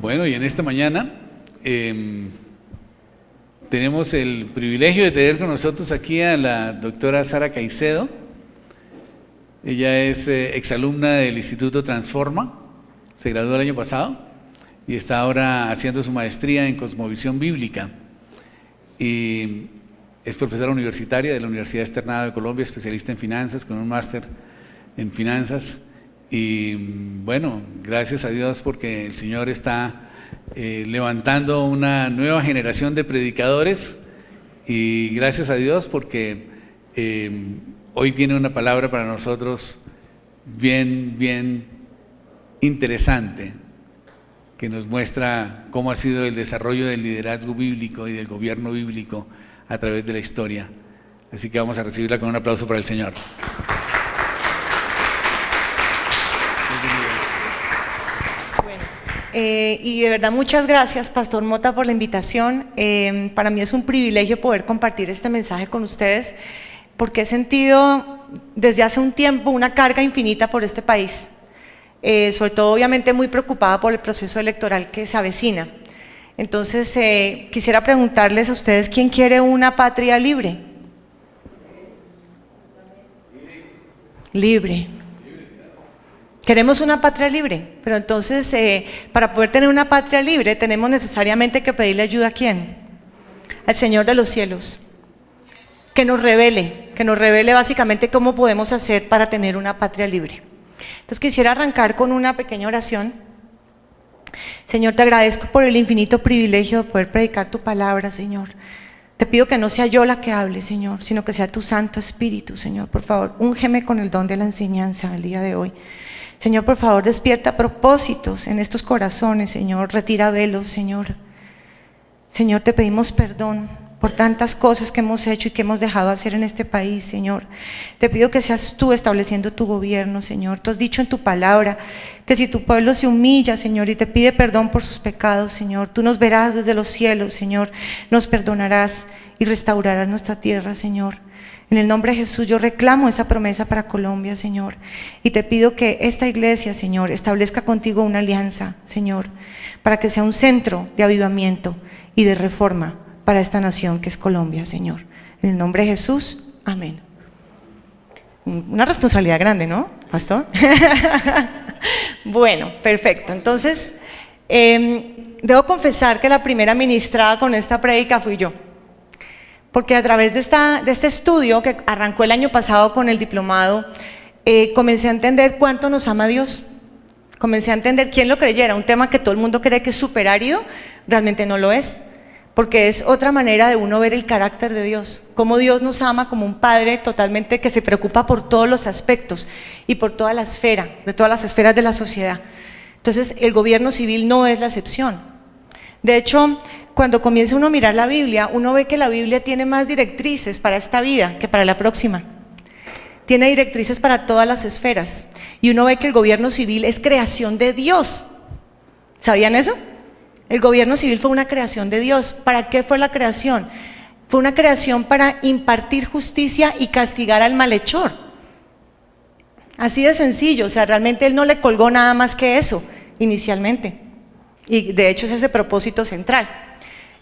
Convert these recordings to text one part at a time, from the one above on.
Bueno, y en esta mañana tenemos el privilegio de tener con nosotros aquí a la doctora Sara Caicedo. Ella es exalumna del Instituto Transforma, se graduó el año pasado y está ahora haciendo su maestría en Cosmovisión Bíblica. Y es profesora universitaria de la Universidad Externada de Colombia, especialista en finanzas, con un máster en finanzas. Y bueno, gracias a Dios porque el Señor está levantando una nueva generación de predicadores, y gracias a Dios porque hoy tiene una palabra para nosotros bien interesante, que nos muestra cómo ha sido el desarrollo del liderazgo bíblico y del gobierno bíblico a través de la historia. Así que vamos a recibirla con un aplauso para el Señor. Y de verdad muchas gracias, Pastor Mota, por la invitación. Para mí es un privilegio poder compartir este mensaje con ustedes, porque he sentido desde hace un tiempo una carga infinita por este país, sobre todo obviamente muy preocupada por el proceso electoral que se avecina. Entonces quisiera preguntarles a ustedes, ¿quién quiere una patria libre? Libre. Queremos una patria libre, pero entonces para poder tener una patria libre tenemos necesariamente que pedirle ayuda ¿a quién? Al Señor de los cielos, que nos revele básicamente cómo podemos hacer para tener una patria libre. Entonces quisiera arrancar con una pequeña oración. Señor, te agradezco por el infinito privilegio de poder predicar tu palabra, Señor. Te pido que no sea yo la que hable, Señor, sino que sea tu Santo Espíritu, Señor. Por favor, úngeme con el don de la enseñanza el día de hoy. Señor, por favor, despierta propósitos en estos corazones, Señor, retira velos, Señor. Señor, te pedimos perdón por tantas cosas que hemos hecho y que hemos dejado hacer en este país, Señor. Te pido que seas tú estableciendo tu gobierno, Señor. Tú has dicho en tu palabra que si tu pueblo se humilla, Señor, y te pide perdón por sus pecados, Señor, tú nos verás desde los cielos, Señor, nos perdonarás y restaurarás nuestra tierra, Señor. En el nombre de Jesús yo reclamo esa promesa para Colombia, Señor, y te pido que esta iglesia, Señor, establezca contigo una alianza, Señor, para que sea un centro de avivamiento y de reforma para esta nación que es Colombia, Señor. En el nombre de Jesús, amén. Una responsabilidad grande, ¿no, pastor? Bueno, perfecto. Entonces, debo confesar que la primera ministrada con esta prédica fui yo. Porque a través de este estudio que arrancó el año pasado con el diplomado, comencé a entender cuánto nos ama Dios. Comencé a entender quién lo creyera. Un tema que todo el mundo cree que es súper árido, realmente no lo es. Porque es otra manera de uno ver el carácter de Dios. Cómo Dios nos ama como un Padre totalmente que se preocupa por todos los aspectos y por toda la esfera, de todas las esferas de la sociedad. Entonces el gobierno civil no es la excepción. De hecho, cuando comienza uno a mirar la Biblia, uno ve que la Biblia tiene más directrices para esta vida que para la próxima. Tiene directrices para todas las esferas. Y uno ve que el gobierno civil es creación de Dios. ¿Sabían eso? El gobierno civil fue una creación de Dios. ¿Para qué fue la creación? Fue una creación para impartir justicia y castigar al malhechor. Así de sencillo, o sea, realmente él no le colgó nada más que eso inicialmente. Y de hecho es ese propósito central.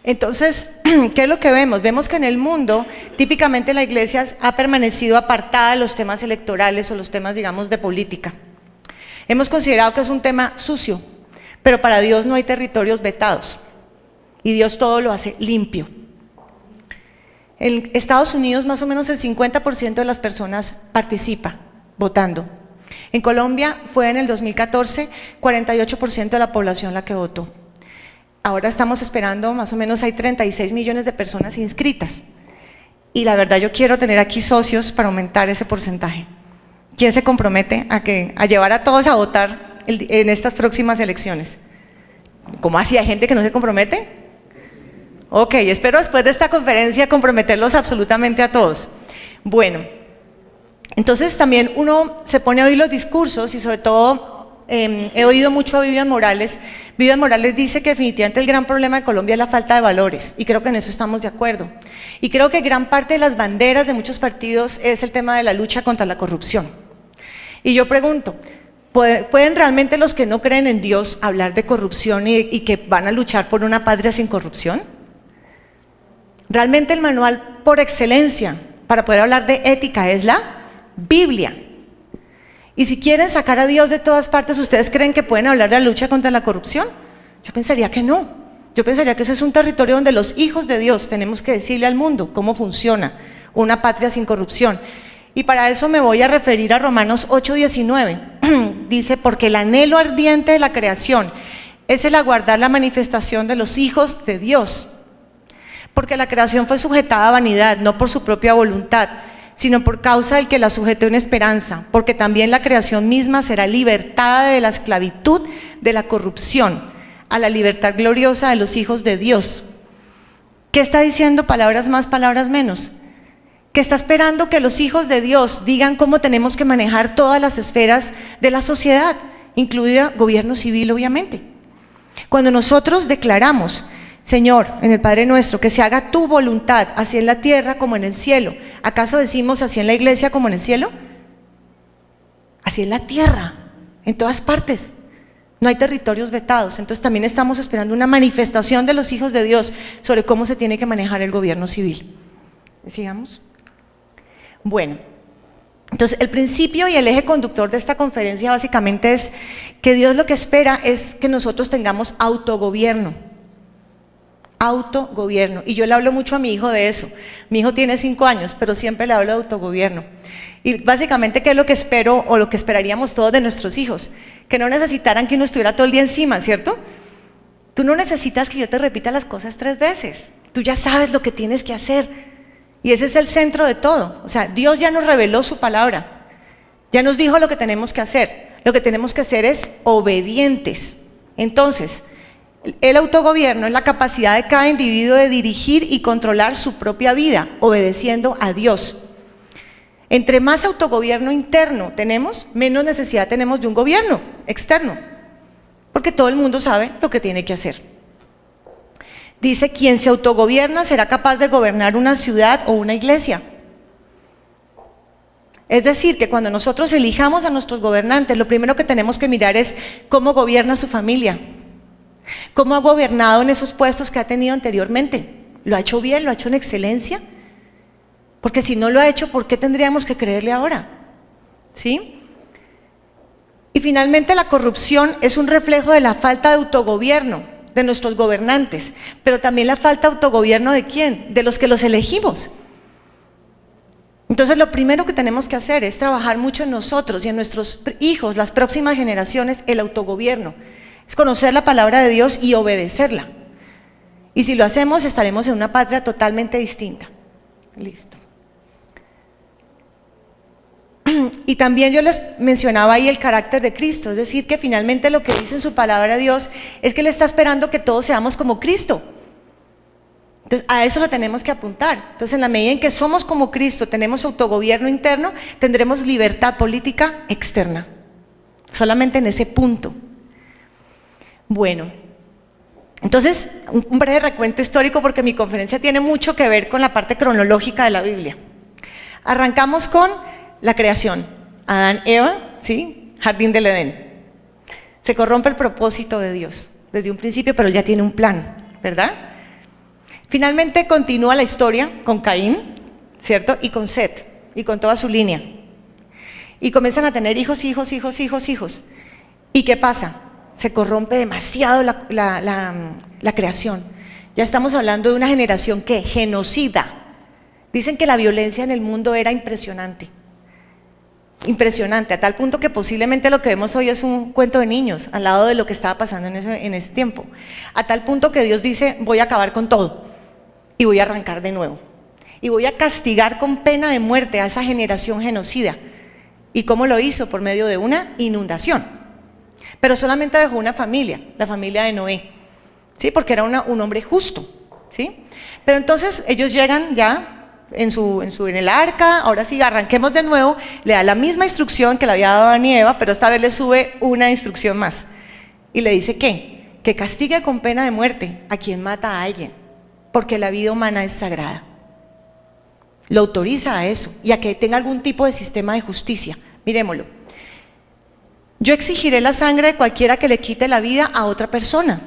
Entonces, ¿qué es lo que vemos? Vemos que en el mundo, típicamente la iglesia ha permanecido apartada de los temas electorales o los temas, digamos, de política. Hemos considerado que es un tema sucio, pero para Dios no hay territorios vetados y Dios todo lo hace limpio. En Estados Unidos más o menos el 50% de las personas participa votando. En Colombia fue en el 2014 48% de la población la que votó. Ahora estamos esperando, más o menos hay 36 millones de personas inscritas. Y la verdad yo quiero tener aquí socios para aumentar ese porcentaje. ¿Quién se compromete a llevar a todos a votar en estas próximas elecciones? ¿Cómo así? ¿Hay gente que no se compromete? Ok, espero después de esta conferencia comprometerlos absolutamente a todos. Bueno, entonces también uno se pone a oír los discursos y sobre todo he oído mucho a Vivian Morales. Vivian Morales dice que definitivamente el gran problema de Colombia es la falta de valores y creo que en eso estamos de acuerdo. Y creo que gran parte de las banderas de muchos partidos es el tema de la lucha contra la corrupción. Y yo pregunto, ¿Pueden realmente los que no creen en Dios hablar de corrupción y que van a luchar por una patria sin corrupción? Realmente el manual por excelencia para poder hablar de ética es la Biblia. Y si quieren sacar a Dios de todas partes, ¿ustedes creen que pueden hablar de la lucha contra la corrupción? Yo pensaría que no. Yo pensaría que ese es un territorio donde los hijos de Dios tenemos que decirle al mundo cómo funciona una patria sin corrupción. Y para eso me voy a referir a Romanos 8:19. Dice, porque el anhelo ardiente de la creación es el aguardar la manifestación de los hijos de Dios. Porque la creación fue sujetada a vanidad, no por su propia voluntad, sino por causa del que la sujetó en esperanza, porque también la creación misma será libertada de la esclavitud de la corrupción, a la libertad gloriosa de los hijos de Dios. ¿Qué está diciendo? Palabras más, palabras menos. Que está esperando que los hijos de Dios digan cómo tenemos que manejar todas las esferas de la sociedad, incluida gobierno civil, obviamente. Cuando nosotros declaramos, Señor, en el Padre Nuestro, que se haga tu voluntad, así en la tierra como en el cielo, ¿acaso decimos así en la iglesia como en el cielo? Así en la tierra, en todas partes. No hay territorios vetados, entonces también estamos esperando una manifestación de los hijos de Dios sobre cómo se tiene que manejar el gobierno civil. ¿Sigamos? Bueno, entonces el principio y el eje conductor de esta conferencia básicamente es que Dios lo que espera es que nosotros tengamos autogobierno. Autogobierno. Y yo le hablo mucho a mi hijo de eso. Mi hijo tiene 5 años, pero siempre le hablo de autogobierno. Y básicamente, ¿qué es lo que espero o lo que esperaríamos todos de nuestros hijos? Que no necesitaran que uno estuviera todo el día encima, ¿cierto? Tú no necesitas que yo te repita las cosas 3 veces. Tú ya sabes lo que tienes que hacer. Y ese es el centro de todo. O sea, Dios ya nos reveló su palabra. Ya nos dijo lo que tenemos que hacer. Lo que tenemos que hacer es obedientes. Entonces, el autogobierno es la capacidad de cada individuo de dirigir y controlar su propia vida, obedeciendo a Dios. Entre más autogobierno interno tenemos, menos necesidad tenemos de un gobierno externo, porque todo el mundo sabe lo que tiene que hacer. Dice, quien se autogobierna será capaz de gobernar una ciudad o una iglesia. Es decir, que cuando nosotros elijamos a nuestros gobernantes, lo primero que tenemos que mirar es cómo gobierna su familia, cómo ha gobernado en esos puestos que ha tenido anteriormente. ¿Lo ha hecho bien? ¿Lo ha hecho en excelencia? Porque si no lo ha hecho, ¿por qué tendríamos que creerle ahora? ¿Sí? Y finalmente la corrupción es un reflejo de la falta de autogobierno de nuestros gobernantes, pero también la falta de autogobierno ¿de quién? De los que los elegimos. Entonces lo primero que tenemos que hacer es trabajar mucho en nosotros y en nuestros hijos, las próximas generaciones, el autogobierno. Es conocer la palabra de Dios y obedecerla. Y si lo hacemos, estaremos en una patria totalmente distinta. Listo. Y también yo les mencionaba ahí el carácter de Cristo, es decir, que finalmente lo que dice en su palabra Dios es que Él está esperando que todos seamos como Cristo. Entonces a eso lo tenemos que apuntar. Entonces en la medida en que somos como Cristo, tenemos autogobierno interno, tendremos libertad política externa. Solamente en ese punto. Bueno, entonces un breve recuento histórico porque mi conferencia tiene mucho que ver con la parte cronológica de la Biblia. Arrancamos con la creación, Adán, Eva, ¿sí? Jardín del Edén. Se corrompe el propósito de Dios desde un principio, pero Él ya tiene un plan, ¿verdad? Finalmente continúa la historia con Caín, ¿cierto? Y con Set, y con toda su línea. Y comienzan a tener hijos. ¿Y qué pasa? Se corrompe demasiado la creación. Ya estamos hablando de una generación que genocida. Dicen que la violencia en el mundo era impresionante. Impresionante, a tal punto que posiblemente lo que vemos hoy es un cuento de niños al lado de lo que estaba pasando en ese tiempo. A tal punto que Dios dice, voy a acabar con todo y voy a arrancar de nuevo. Y voy a castigar con pena de muerte a esa generación genocida. ¿Y cómo lo hizo? Por medio de una inundación. Pero solamente dejó una familia, la familia de Noé, ¿sí? Porque era un hombre justo, ¿sí? Pero entonces ellos llegan ya en el arca, ahora sí, arranquemos de nuevo, le da la misma instrucción que le había dado a Adán y Eva, pero esta vez le sube una instrucción más. Y le dice ¿qué? Que castigue con pena de muerte a quien mata a alguien, porque la vida humana es sagrada. Lo autoriza a eso y a que tenga algún tipo de sistema de justicia. Miremoslo. Yo exigiré la sangre de cualquiera que le quite la vida a otra persona.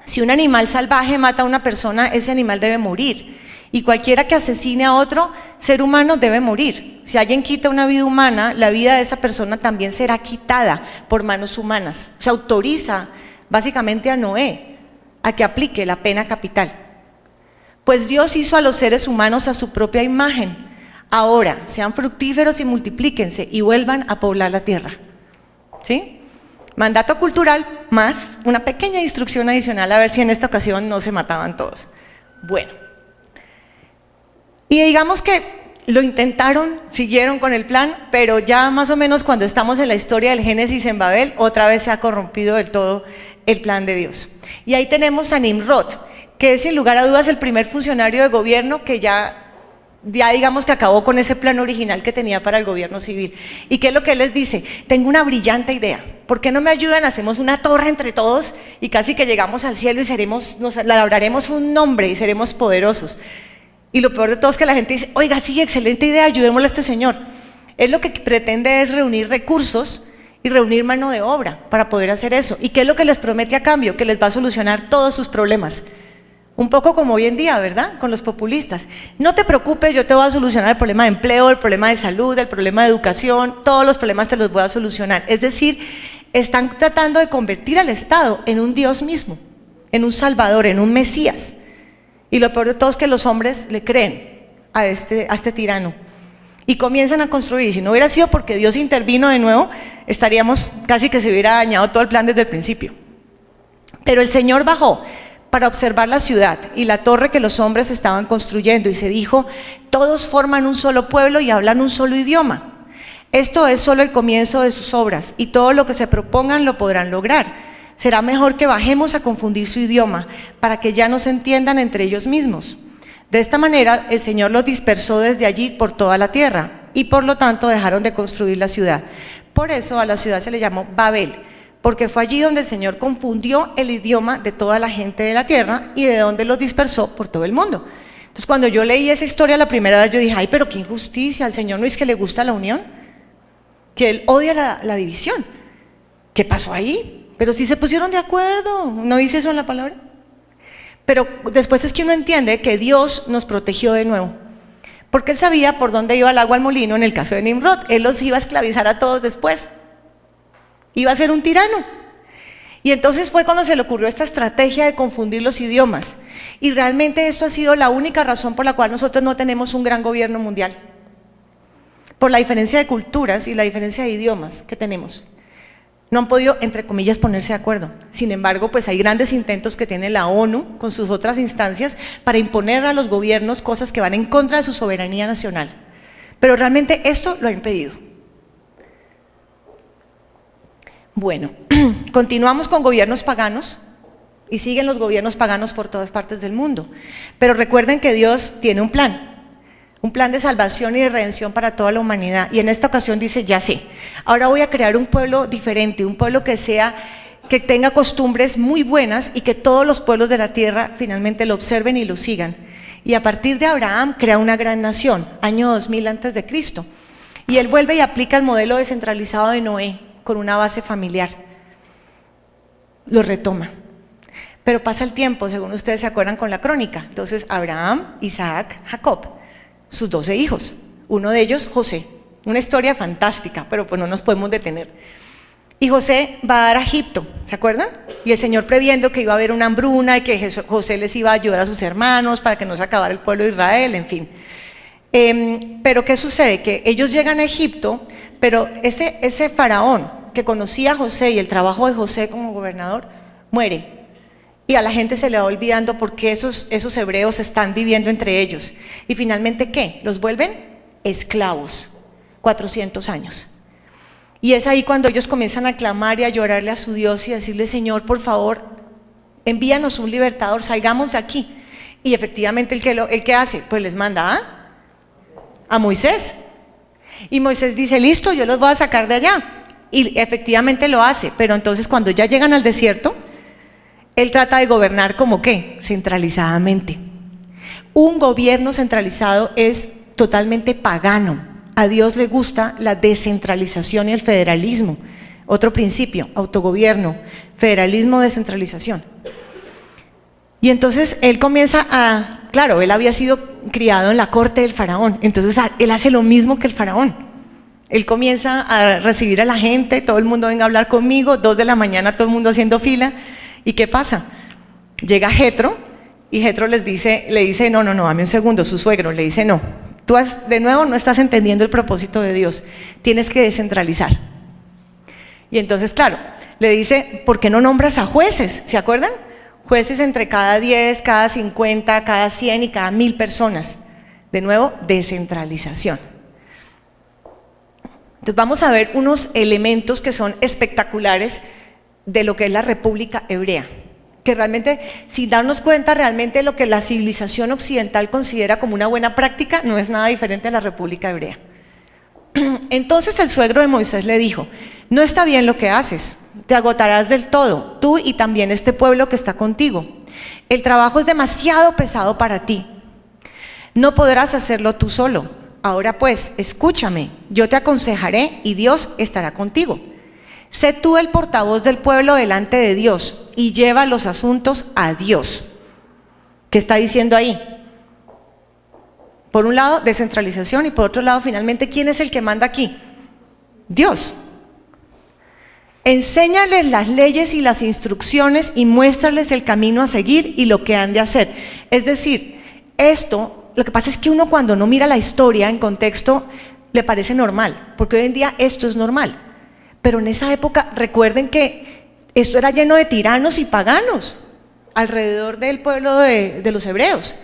Si un animal salvaje mata a una persona, ese animal debe morir. Y cualquiera que asesine a otro ser humano debe morir. Si alguien quita una vida humana, la vida de esa persona también será quitada por manos humanas. Se autoriza básicamente a Noé a que aplique la pena capital. Pues Dios hizo a los seres humanos a su propia imagen. Ahora, sean fructíferos y multiplíquense y vuelvan a poblar la tierra. ¿Sí? Mandato cultural más una pequeña instrucción adicional, a ver si en esta ocasión no se mataban todos. Bueno, y digamos que lo intentaron, siguieron con el plan, pero ya más o menos cuando estamos en la historia del Génesis en Babel, otra vez se ha corrompido del todo el plan de Dios. Y ahí tenemos a Nimrod, que es sin lugar a dudas el primer funcionario de gobierno que ya digamos que acabó con ese plan original que tenía para el gobierno civil. ¿Y qué es lo que él les dice? Tengo una brillante idea. ¿Por qué no me ayudan? Hacemos una torre entre todos y casi que llegamos al cielo y nos labraremos un nombre y seremos poderosos. Y lo peor de todo es que la gente dice, oiga, sí, excelente idea, ayudémosle a este señor. Él lo que pretende es reunir recursos y reunir mano de obra para poder hacer eso. ¿Y qué es lo que les promete a cambio? Que les va a solucionar todos sus problemas. Un poco como hoy en día, ¿verdad? Con los populistas. No te preocupes, yo te voy a solucionar el problema de empleo, el problema de salud, el problema de educación, todos los problemas te los voy a solucionar. Es decir, están tratando de convertir al Estado en un Dios mismo, en un Salvador, en un Mesías. Y lo peor de todo es que los hombres le creen a este tirano. Y comienzan a construir, y si no hubiera sido porque Dios intervino de nuevo, estaríamos casi que se hubiera dañado todo el plan desde el principio. Pero el Señor bajó para observar la ciudad y la torre que los hombres estaban construyendo, y se dijo, todos forman un solo pueblo y hablan un solo idioma. Esto es solo el comienzo de sus obras, y todo lo que se propongan lo podrán lograr. Será mejor que bajemos a confundir su idioma, para que ya no se entiendan entre ellos mismos. De esta manera, el Señor los dispersó desde allí por toda la tierra, y por lo tanto dejaron de construir la ciudad. Por eso a la ciudad se le llamó Babel, porque fue allí donde el Señor confundió el idioma de toda la gente de la tierra y de donde los dispersó por todo el mundo. Entonces, cuando yo leí esa historia la primera vez, yo dije, ay, pero qué injusticia, al Señor no es que le gusta la unión, que Él odia la división. ¿Qué pasó ahí? Pero sí se pusieron de acuerdo, ¿no dice eso en la palabra? Pero después es que uno entiende que Dios nos protegió de nuevo, porque Él sabía por dónde iba el agua al molino en el caso de Nimrod. Él los iba a esclavizar a todos después. Iba a ser un tirano. Y entonces fue cuando se le ocurrió esta estrategia de confundir los idiomas. Y realmente esto ha sido la única razón por la cual nosotros no tenemos un gran gobierno mundial. Por la diferencia de culturas y la diferencia de idiomas que tenemos. No han podido, entre comillas, ponerse de acuerdo. Sin embargo, pues hay grandes intentos que tiene la ONU con sus otras instancias para imponer a los gobiernos cosas que van en contra de su soberanía nacional. Pero realmente esto lo ha impedido. Bueno, continuamos con gobiernos paganos y siguen los gobiernos paganos por todas partes del mundo. Pero recuerden que Dios tiene un plan de salvación y de redención para toda la humanidad. Y en esta ocasión dice, ya sé, ahora voy a crear un pueblo diferente, un pueblo que tenga costumbres muy buenas y que todos los pueblos de la tierra finalmente lo observen y lo sigan. Y a partir de Abraham crea una gran nación, año 2000 antes de Cristo. Y él vuelve y aplica el modelo descentralizado de Noé, con una base familiar, lo retoma. Pero pasa el tiempo, según ustedes se acuerdan con la crónica. Entonces Abraham, Isaac, Jacob, sus 12 hijos, uno de ellos José, una historia fantástica, pero pues no nos podemos detener. Y José va a dar a Egipto, ¿se acuerdan? Y el Señor previendo que iba a haber una hambruna y que José les iba a ayudar a sus hermanos para que no se acabara el pueblo de Israel, en fin. Pero ¿qué sucede? Que ellos llegan a Egipto, pero ese faraón que conocía a José y el trabajo de José como gobernador, muere. Y a la gente se le va olvidando porque esos hebreos están viviendo entre ellos. Y finalmente, ¿qué? Los vuelven esclavos, 400 años. Y es ahí cuando ellos comienzan a clamar y a llorarle a su Dios y a decirle, Señor, por favor, envíanos un libertador, salgamos de aquí. Y efectivamente, ¿el qué hace? Pues les manda a Moisés. Y Moisés dice, listo, yo los voy a sacar de allá. Y efectivamente lo hace, pero entonces cuando ya llegan al desierto, él trata de gobernar como ¿qué? Centralizadamente. Un gobierno centralizado es totalmente pagano. A Dios le gusta la descentralización y el federalismo. Otro principio, autogobierno, federalismo, descentralización. Y entonces él comienza claro, él había sido criado en la corte del faraón, entonces él hace lo mismo que el faraón. Él comienza a recibir a la gente, todo el mundo venga a hablar conmigo, 2 de la mañana todo el mundo haciendo fila. ¿Y qué pasa? Llega Jetro y Jetro le dice, no, dame un segundo, su suegro le dice, no, tú de nuevo no estás entendiendo el propósito de Dios, tienes que descentralizar. Y entonces, claro, le dice, ¿por qué no nombras a jueces? ¿Se acuerdan? Jueces entre cada 10, cada 50, cada 100 y cada 1000 personas. De nuevo, descentralización. Entonces vamos a ver unos elementos que son espectaculares de lo que es la República Hebrea, que realmente, sin darnos cuenta, realmente lo que la civilización occidental considera como una buena práctica no es nada diferente a la República Hebrea. Entonces el suegro de Moisés le dijo, no está bien lo que haces, te agotarás del todo, tú y también este pueblo que está contigo. El trabajo es demasiado pesado para ti, no podrás hacerlo tú solo. Ahora pues, escúchame, yo te aconsejaré y Dios estará contigo. Sé tú el portavoz del pueblo delante de Dios y lleva los asuntos a Dios. ¿Qué está diciendo ahí? Por un lado, descentralización, y por otro lado, finalmente, ¿quién es el que manda aquí? Dios. Enséñales las leyes y las instrucciones y muéstrales el camino a seguir y lo que han de hacer. Es decir, lo que pasa es que uno cuando no mira la historia en contexto le parece normal, porque hoy en día esto es normal. Pero en esa época, recuerden que esto era lleno de tiranos y paganos alrededor del pueblo de los hebreos.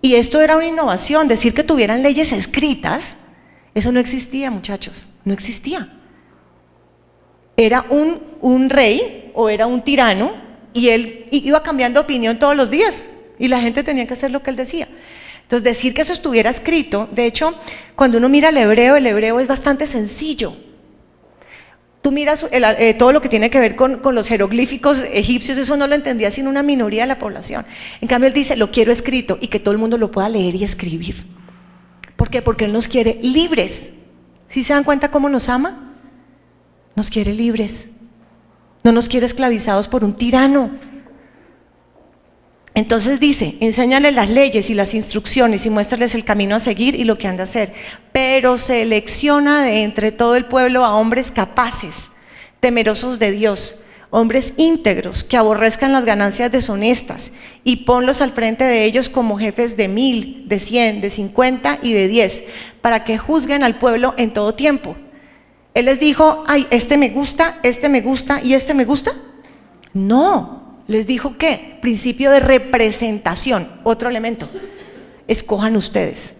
Y esto era una innovación, decir que tuvieran leyes escritas, eso no existía, muchachos, no existía. Era un rey o era un tirano y él iba cambiando de opinión todos los días y la gente tenía que hacer lo que él decía. Entonces decir que eso estuviera escrito, de hecho, cuando uno mira el hebreo es bastante sencillo. Tú miras todo lo que tiene que ver con los jeroglíficos egipcios, eso no lo entendía sino una minoría de la población. En cambio él dice, lo quiero escrito y que todo el mundo lo pueda leer y escribir. ¿Por qué? Porque él nos quiere libres. ¿Sí se dan cuenta cómo nos ama? Nos quiere libres, no nos quiere esclavizados por un tirano. Entonces dice, enséñale las leyes y las instrucciones y muéstrales el camino a seguir y lo que han de hacer, pero selecciona de entre todo el pueblo a hombres capaces, temerosos de Dios, hombres íntegros que aborrezcan las ganancias deshonestas y ponlos al frente de ellos como jefes de 1000, de 100, de 50 y de 10, para que juzguen al pueblo en todo tiempo. Él les dijo, ay, este me gusta y este me gusta. No, les dijo ¿qué? Principio de representación, otro elemento. Escojan ustedes.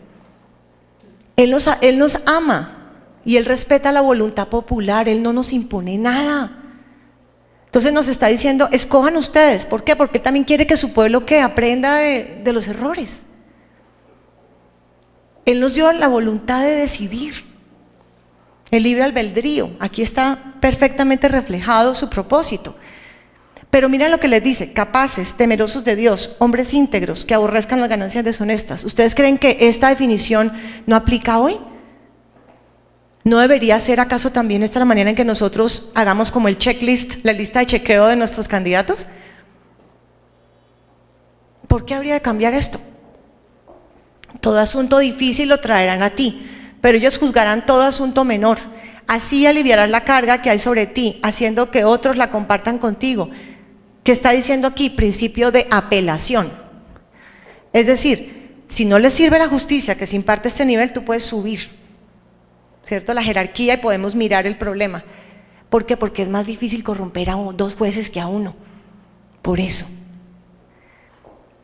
Él nos ama y Él respeta la voluntad popular, Él no nos impone nada. Entonces nos está diciendo, escojan ustedes. ¿Por qué? Porque Él también quiere que su pueblo aprenda de los errores. Él nos dio la voluntad de decidir. El libre albedrío, aquí está perfectamente reflejado su propósito. Pero miren lo que les dice, capaces, temerosos de Dios, hombres íntegros que aborrezcan las ganancias deshonestas. ¿Ustedes creen que esta definición no aplica hoy? ¿No debería ser acaso también esta la manera en que nosotros hagamos como el checklist, la lista de chequeo de nuestros candidatos? ¿Por qué habría de cambiar esto? Todo asunto difícil lo traerán a ti, pero ellos juzgarán todo asunto menor. Así aliviarás la carga que hay sobre ti, haciendo que otros la compartan contigo. ¿Qué está diciendo aquí? Principio de apelación. Es decir, si no les sirve la justicia que se imparte a este nivel, tú puedes subir, ¿cierto? La jerarquía y podemos mirar el problema. ¿Por qué? Porque es más difícil corromper a 2 jueces que a 1. Por eso.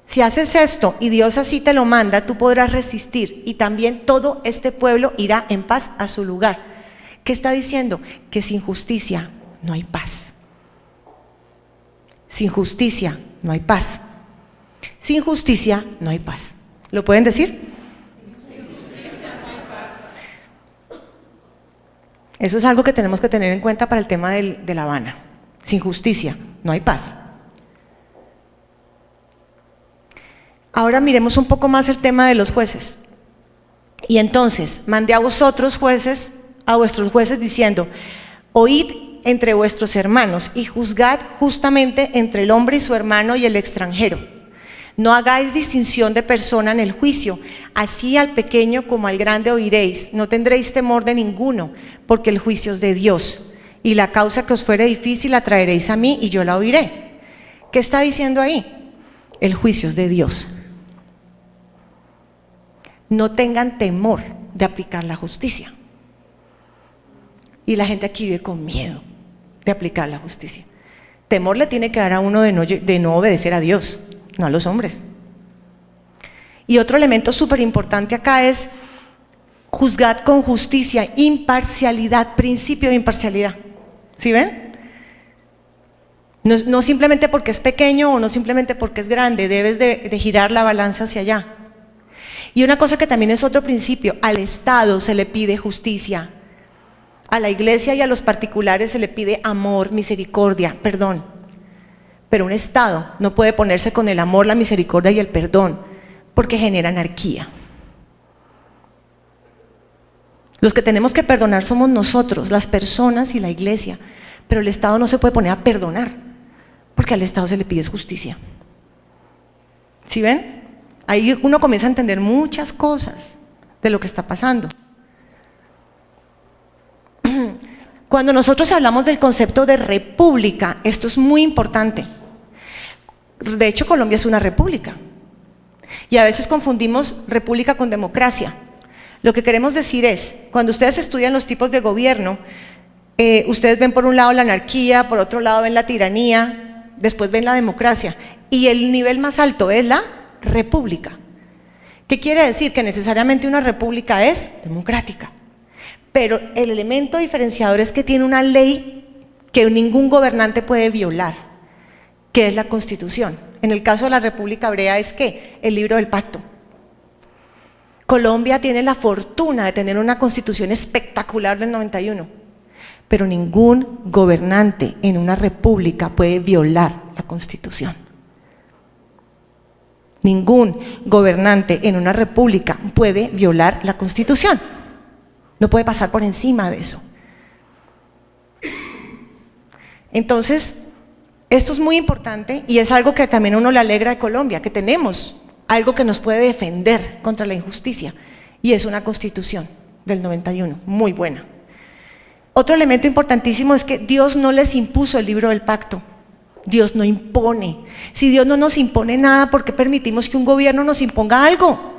Si haces esto y Dios así te lo manda, tú podrás resistir y también todo este pueblo irá en paz a su lugar. ¿Qué está diciendo? Que sin justicia no hay paz. Sin justicia no hay paz. Sin justicia no hay paz. ¿Lo pueden decir? Sin justicia no hay paz. Eso es algo que tenemos que tener en cuenta para el tema de La Habana. Sin justicia no hay paz. Ahora miremos un poco más el tema de los jueces. Y entonces, mandé a vosotros jueces, a vuestros jueces diciendo, oíd entre vuestros hermanos y juzgad justamente entre el hombre y su hermano y el extranjero. No hagáis distinción de persona en el juicio, así al pequeño como al grande oiréis, no tendréis temor de ninguno, porque el juicio es de Dios, y la causa que os fuere difícil la traeréis a mí y yo la oiré. ¿Qué está diciendo ahí? El juicio es de Dios. No tengan temor de aplicar la justicia. Y la gente aquí vive con miedo de aplicar la justicia. Temor le tiene que dar a uno de no obedecer a Dios, no a los hombres. Y otro elemento súper importante acá es juzgad con justicia, imparcialidad, principio de imparcialidad. ¿Sí ven? No simplemente porque es pequeño o no simplemente porque es grande, debes de girar la balanza hacia allá. Y una cosa que también es otro principio, al Estado se le pide justicia. A la iglesia y a los particulares se le pide amor, misericordia, perdón. Pero un Estado no puede ponerse con el amor, la misericordia y el perdón, porque genera anarquía. Los que tenemos que perdonar somos nosotros, las personas y la iglesia, pero el Estado no se puede poner a perdonar, porque al Estado se le pide justicia. ¿Sí ven? Ahí uno comienza a entender muchas cosas de lo que está pasando. Cuando nosotros hablamos del concepto de república, esto es muy importante. De hecho, Colombia es una república. Y a veces confundimos república con democracia. Lo que queremos decir es, cuando ustedes estudian los tipos de gobierno, ustedes ven por un lado la anarquía, por otro lado ven la tiranía, después ven la democracia. Y el nivel más alto es la república. ¿Qué quiere decir? Que necesariamente una república es democrática. Pero el elemento diferenciador es que tiene una ley que ningún gobernante puede violar, que es la Constitución. En el caso de la República Hebrea es que el libro del pacto. Colombia tiene la fortuna de tener una Constitución espectacular del 91, pero ningún gobernante en una república puede violar la Constitución. Ningún gobernante en una república puede violar la Constitución. No puede pasar por encima de eso. Entonces, esto es muy importante y es algo que también a uno le alegra de Colombia, que tenemos algo que nos puede defender contra la injusticia, y es una Constitución del 91, muy buena. Otro elemento importantísimo es que Dios no les impuso el libro del pacto. Dios no impone. Si Dios no nos impone nada, ¿por qué permitimos que un gobierno nos imponga algo?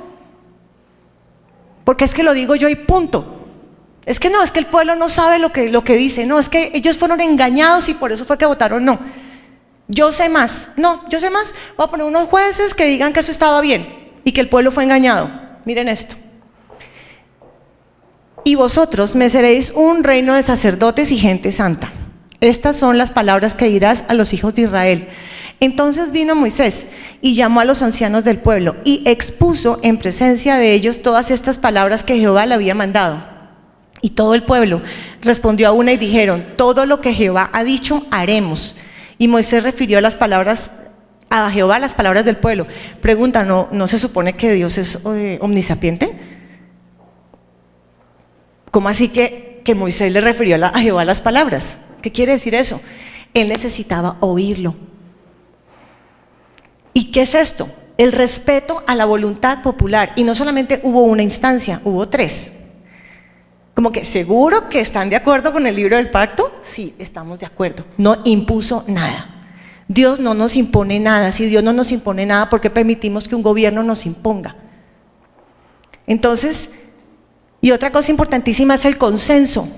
Porque es que lo digo yo y punto. Es que no, es que el pueblo no sabe lo que dice, no, es que ellos fueron engañados y por eso fue que votaron no. Yo sé más, no, yo sé más, voy a poner unos jueces que digan que eso estaba bien y que el pueblo fue engañado. Miren esto. Y vosotros me seréis un reino de sacerdotes y gente santa. Estas son las palabras que dirás a los hijos de Israel. Entonces vino Moisés y llamó a los ancianos del pueblo y expuso en presencia de ellos todas estas palabras que Jehová le había mandado. Y todo el pueblo respondió a una y dijeron: todo lo que Jehová ha dicho haremos. Y Moisés refirió a Jehová las palabras del pueblo. Pregunta, ¿no se supone que Dios es omnisapiente? ¿Cómo así que Moisés le refirió a Jehová las palabras? ¿Qué quiere decir eso? Él necesitaba oírlo. ¿Y qué es esto? El respeto a la voluntad popular. Y no solamente hubo una instancia, hubo tres. Como que, ¿seguro que están de acuerdo con el libro del pacto? Sí, estamos de acuerdo. No impuso nada. Dios no nos impone nada. Si Dios no nos impone nada, ¿por qué permitimos que un gobierno nos imponga? Entonces, y otra cosa importantísima es el consenso.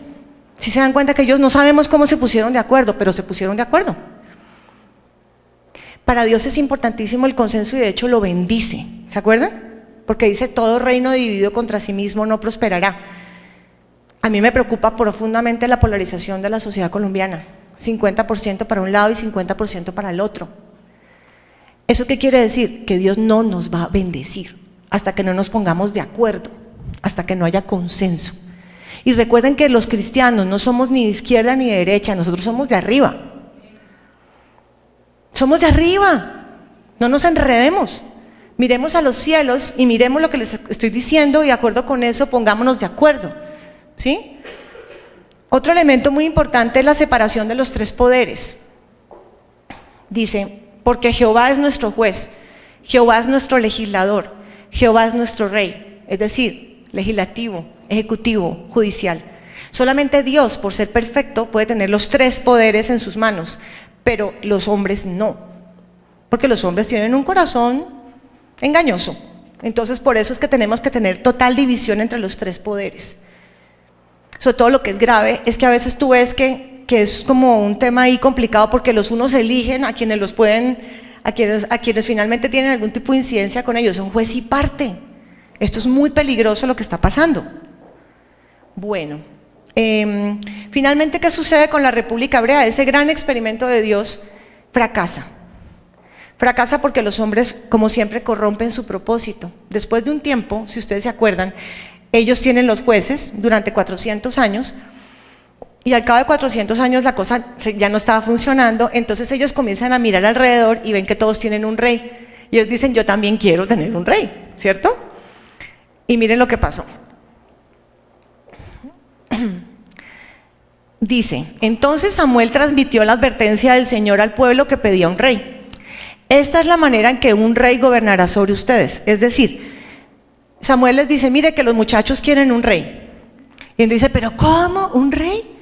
Si se dan cuenta que ellos no sabemos cómo se pusieron de acuerdo, pero se pusieron de acuerdo. Para Dios es importantísimo el consenso y de hecho lo bendice. ¿Se acuerdan? Porque dice: todo reino dividido contra sí mismo no prosperará. A mí me preocupa profundamente la polarización de la sociedad colombiana, 50% para un lado y 50% para el otro. ¿Eso qué quiere decir? Que Dios no nos va a bendecir hasta que no nos pongamos de acuerdo, hasta que no haya consenso. Y recuerden que los cristianos no somos ni de izquierda ni de derecha, nosotros somos de arriba. Somos de arriba, no nos enredemos. Miremos a los cielos y miremos lo que les estoy diciendo y de acuerdo con eso pongámonos de acuerdo. ¿Sí? Otro elemento muy importante es la separación de los tres poderes. Dice, porque Jehová es nuestro juez, Jehová es nuestro legislador, Jehová es nuestro rey, es decir, legislativo, ejecutivo, judicial. Solamente Dios, por ser perfecto, puede tener los tres poderes en sus manos, pero los hombres no, porque los hombres tienen un corazón engañoso. Entonces, por eso es que tenemos que tener total división entre los tres poderes. Sobre todo lo que es grave es que a veces tú ves que es como un tema ahí complicado, porque los unos eligen a quienes los pueden, a quienes finalmente tienen algún tipo de incidencia con ellos, son juez y parte. Esto es muy peligroso lo que está pasando. Bueno, finalmente, ¿qué sucede con la República Hebrea? Ese gran experimento de Dios fracasa. Fracasa porque los hombres, como siempre, corrompen su propósito. Después de un tiempo, si ustedes se acuerdan, ellos tienen los jueces durante 400 años, y al cabo de 400 años la cosa ya no estaba funcionando. Entonces ellos comienzan a mirar alrededor y ven que todos tienen un rey, y ellos dicen, yo también quiero tener un rey, ¿cierto? Y miren lo que pasó. Dice, entonces Samuel transmitió la advertencia del Señor al pueblo que pedía un rey. Esta es la manera en que un rey gobernará sobre ustedes. Es decir, Samuel les dice, mire que los muchachos quieren un rey. Y él dice, ¿pero cómo? ¿Un rey?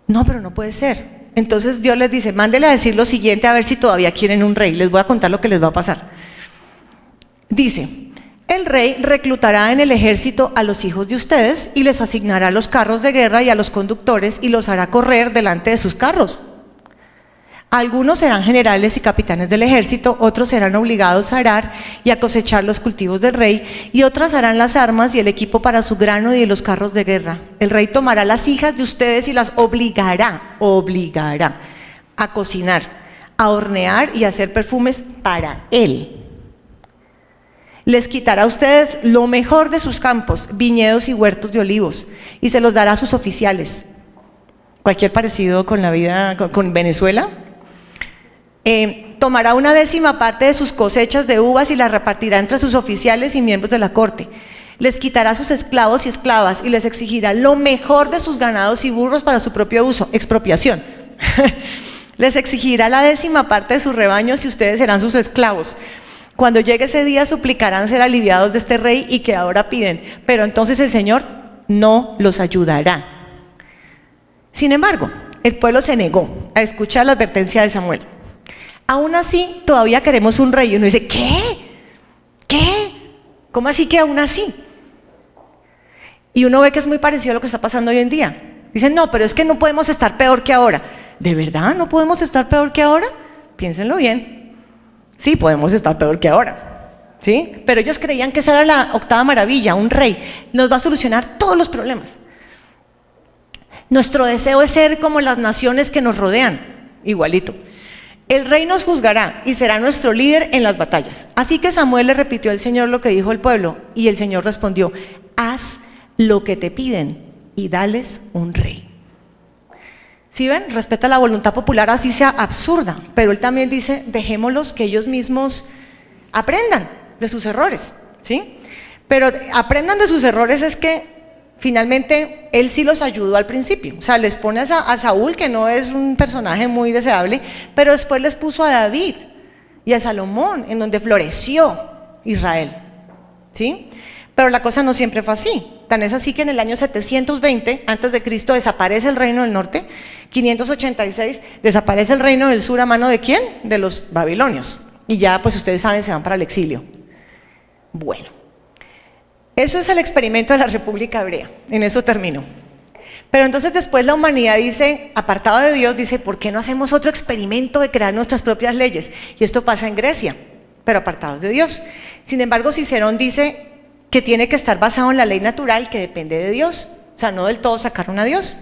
No, pero no puede ser. Entonces Dios les dice, mándele a decir lo siguiente, a ver si todavía quieren un rey. Les voy a contar lo que les va a pasar. Dice, el rey reclutará en el ejército a los hijos de ustedes y les asignará los carros de guerra y a los conductores y los hará correr delante de sus carros. Algunos serán generales y capitanes del ejército, otros serán obligados a arar y a cosechar los cultivos del rey, y otros harán las armas y el equipo para su grano y los carros de guerra. El rey tomará las hijas de ustedes y las obligará a cocinar, a hornear y a hacer perfumes para él. Les quitará a ustedes lo mejor de sus campos, viñedos y huertos de olivos, y se los dará a sus oficiales. Cualquier parecido con la vida, con Venezuela. Tomará una 10ª parte de sus cosechas de uvas y la repartirá entre sus oficiales y miembros de la corte. Les quitará sus esclavos y esclavas y les exigirá lo mejor de sus ganados y burros para su propio uso, expropiación. Les exigirá la 10ª parte de sus rebaños y ustedes serán sus esclavos. Cuando llegue ese día suplicarán ser aliviados de este rey y que ahora piden, pero entonces el Señor no los ayudará. Sin embargo, el pueblo se negó a escuchar la advertencia de Samuel. Aún así, todavía queremos un rey. Y uno dice, ¿qué? ¿Cómo así que aún así? Y uno ve que es muy parecido a lo que está pasando hoy en día. Dicen, no, pero es que no podemos estar peor que ahora. ¿De verdad no podemos estar peor que ahora? Piénsenlo bien. Sí, podemos estar peor que ahora, ¿sí? Pero ellos creían que esa era la 8ª maravilla, un rey nos va a solucionar todos los problemas. Nuestro deseo es ser como las naciones que nos rodean, igualito. El rey nos juzgará y será nuestro líder en las batallas. Así que Samuel le repitió al Señor lo que dijo el pueblo, y el Señor respondió, haz lo que te piden y dales un rey. ¿Sí ven? Respeta la voluntad popular, así sea absurda, pero él también dice, dejémoslos que ellos mismos aprendan de sus errores, ¿sí? Pero aprendan de sus errores es que finalmente él sí los ayudó al principio, o sea, les pone a Saúl, que no es un personaje muy deseable, pero después les puso a David y a Salomón, en donde floreció Israel, ¿sí? Pero la cosa no siempre fue así. Tan es así que en el año 720 antes de Cristo desaparece el reino del norte, 586 desaparece el reino del sur, ¿a mano de quién? De los babilonios, y ya pues ustedes saben, se van para el exilio. Bueno, eso es el experimento de la República Hebrea, en eso terminó. Pero entonces después la humanidad dice, apartado de Dios, dice, ¿por qué no hacemos otro experimento de crear nuestras propias leyes? Y esto pasa en Grecia, pero apartados de Dios. Sin embargo, Cicerón dice que tiene que estar basado en la ley natural que depende de Dios, o sea, no del todo sacaron a Dios.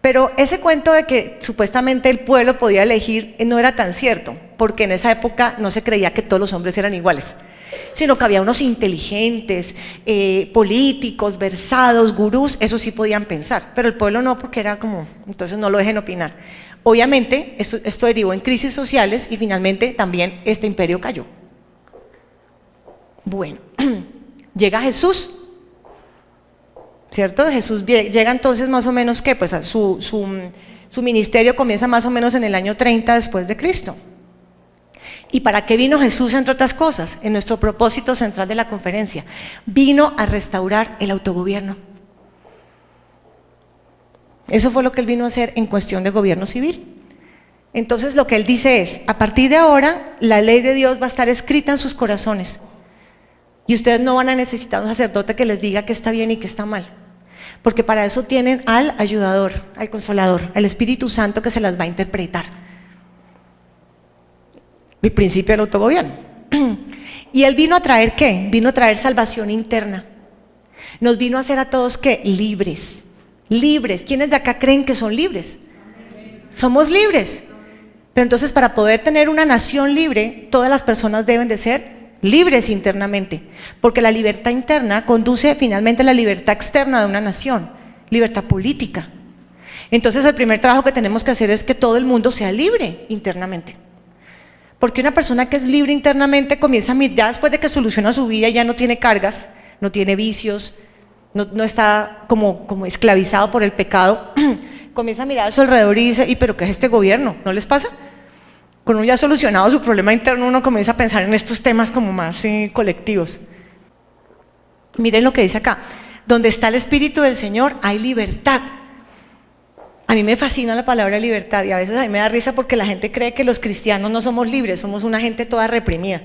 Pero ese cuento de que supuestamente el pueblo podía elegir no era tan cierto, porque en esa época no se creía que todos los hombres eran iguales, sino que había unos inteligentes, políticos, versados, gurús, eso sí podían pensar, pero el pueblo no, porque era como, entonces no lo dejen opinar. Obviamente esto derivó en crisis sociales y finalmente también este imperio cayó. Bueno, llega Jesús, ¿cierto? Jesús llega entonces más o menos, ¿qué? Pues su ministerio comienza más o menos en el año 30 después de Cristo. ¿Y para qué vino Jesús, entre otras cosas? En nuestro propósito central de la conferencia. Vino a restaurar el autogobierno. Eso fue lo que Él vino a hacer en cuestión de gobierno civil. Entonces lo que Él dice es, a partir de ahora, la ley de Dios va a estar escrita en sus corazones. Y ustedes no van a necesitar un sacerdote que les diga qué está bien y qué está mal. Porque para eso tienen al ayudador, al consolador, al Espíritu Santo que se las va a interpretar. El principio del autogobierno. ¿Y Él vino a traer qué? Vino a traer salvación interna. Nos vino a hacer a todos ¿qué? Libres. Libres. ¿Quiénes de acá creen que son libres? Somos libres. Pero entonces para poder tener una nación libre, todas las personas deben de ser libres internamente, porque la libertad interna conduce finalmente a la libertad externa de una nación, libertad política. Entonces el primer trabajo que tenemos que hacer es que todo el mundo sea libre internamente. Porque una persona que es libre internamente comienza a mirar, ya después de que soluciona su vida, ya no tiene cargas, no tiene vicios, no está como esclavizado por el pecado, comienza a mirar a su alrededor y dice, ¿y pero qué es este gobierno? ¿No les pasa? Cuando uno ya ha solucionado su problema interno, uno comienza a pensar en estos temas como más colectivos. Miren lo que dice acá, donde está el Espíritu del Señor hay libertad. A mí me fascina la palabra libertad y a veces a mí me da risa porque la gente cree que los cristianos no somos libres, somos una gente toda reprimida.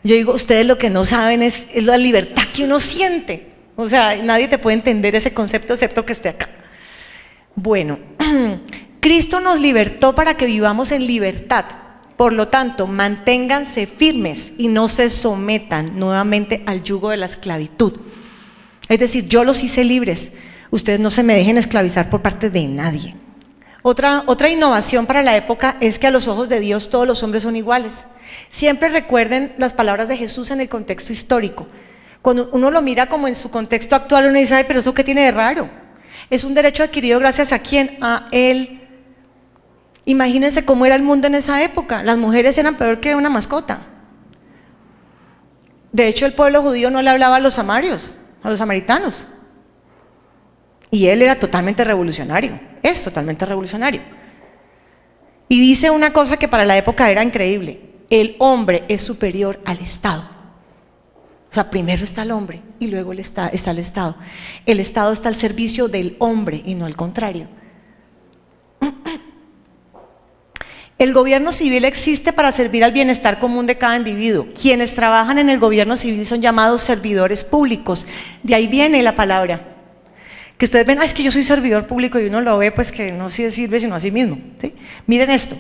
Yo digo, ustedes lo que no saben es la libertad que uno siente. O sea, nadie te puede entender ese concepto excepto que esté acá. Bueno, Cristo nos libertó para que vivamos en libertad. Por lo tanto, manténganse firmes y no se sometan nuevamente al yugo de la esclavitud. Es decir, yo los hice libres. Ustedes no se me dejen esclavizar por parte de nadie. Otra innovación para la época es que a los ojos de Dios todos los hombres son iguales. Siempre recuerden las palabras de Jesús en el contexto histórico. Cuando uno lo mira como en su contexto actual, uno dice, ay, pero ¿eso qué tiene de raro? Es un derecho adquirido gracias a ¿quién? A Él. Imagínense cómo era el mundo en esa época. Las mujeres eran peor que una mascota. De hecho, el pueblo judío no le hablaba a los samarios, a los samaritanos. Y Él era totalmente revolucionario, es totalmente revolucionario. Y dice una cosa que para la época era increíble: el hombre es superior al Estado. O sea, primero está el hombre y luego está el Estado. El Estado está al servicio del hombre y no al contrario. El gobierno civil existe para servir al bienestar común de cada individuo. Quienes trabajan en el gobierno civil son llamados servidores públicos. De ahí viene la palabra. Que ustedes ven, es que yo soy servidor público, y uno lo ve pues que no se sirve sino a sí mismo, ¿sí? Miren esto.